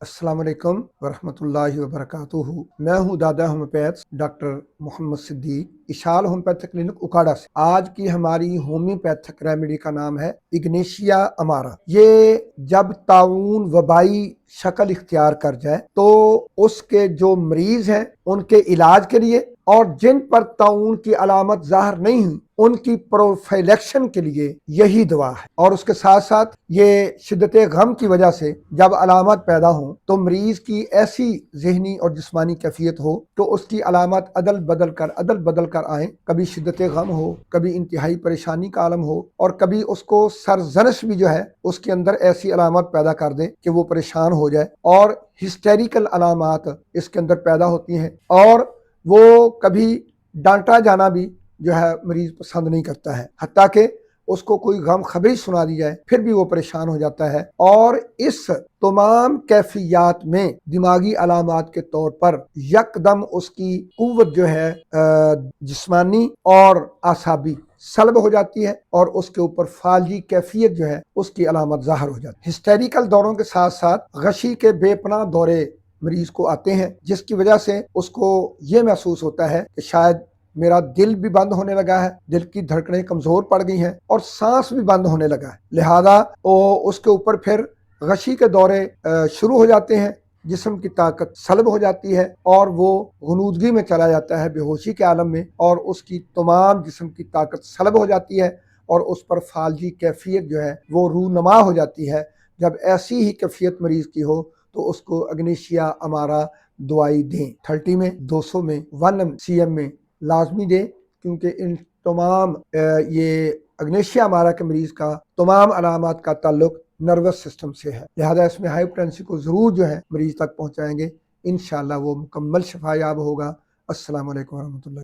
अस्सलाम वालेकुम वरहमतुल्लाहि वबरकातुहू। मैं हूँ दादा homeopath doctor Mohammad Siddique Ishal homeopathic clinic Ukada से। आज की हमारी होम्योपैथिक रेमेडी का नाम है इग्नेशिया अमारा। ये जब ताउन वबाई शक्ल इख्तियार कर जाए तो उसके जो मरीज हैं उनके इलाज के लिए और जिन पर ताउन की अलामत ज़ाहिर नहीं हुई उनकी प्रोफाइलेक्शन के लिए यही दवा है। और उसके साथ साथ ये शिद्दत गम की वजह से जब अलामत पैदा हो तो मरीज की ऐसी जहनी और जिस्मानी कैफियत हो तो उसकी अलामत अदल बदल कर आए। कभी शिद्दत गम हो, कभी इंतहाई परेशानी का आलम हो और कभी उसको सरजनश भी जो है उसके अंदर ऐसी अलामत पैदा कर दे कि वो परेशान हो जाए और हिस्टेरिकल अलामत इसके अंदर पैदा होती हैं और वो कभी डांटा जाना भी जो है मरीज पसंद नहीं करता है। हत्ता कि उसको कोई गम खबरी सुना दी जाए फिर भी वो परेशान हो जाता है। और इस तमाम कैफियत में दिमागी अलामत के तौर पर यकदम उसकी कुव्वत जो है जिस्मानी और आसाबी सलब हो जाती है और उसके ऊपर फालजी कैफियत जो है उसकी अलामत ज़ाहिर हो जाती है। हिस्टेरिकल दौरों के साथ साथ गशी के बेपनाह दौरे मरीज को आते हैं जिसकी वजह से उसको ये महसूस होता है कि शायद मेरा दिल भी बंद होने लगा है, दिल की धड़कनें कमजोर पड़ गई हैं और सांस भी बंद होने लगा है। लिहाजा उसके ऊपर फिर गशी के दौरे शुरू हो जाते हैं, जिस्म की ताकत सलब हो जाती है और वो गुनूदगी में चला जाता है, बेहोशी के आलम में, और उसकी तमाम जिस्म की ताकत सलब हो जाती है और उस पर फालजी कैफियत जो है वो रूनमा हो जाती है। जब ऐसी ही कैफियत मरीज की हो तो उसको अग्नेशिया अमारा दवाई दें। 30 में, 200 में, 1 CM में लाजमी दें, क्योंकि इन तमाम ये अग्नेशिया अमारा के मरीज का तमाम अलामत का ताल्लुक नर्वस सिस्टम से है। लिहाजा इसमें हाइपरटेंसी को ज़रूर जो है मरीज तक पहुँचाएंगे। इंशाअल्लाह वो मुकम्मल शफा याब होगा। अस्सलाम वालेकुम रहमतुल्लाह।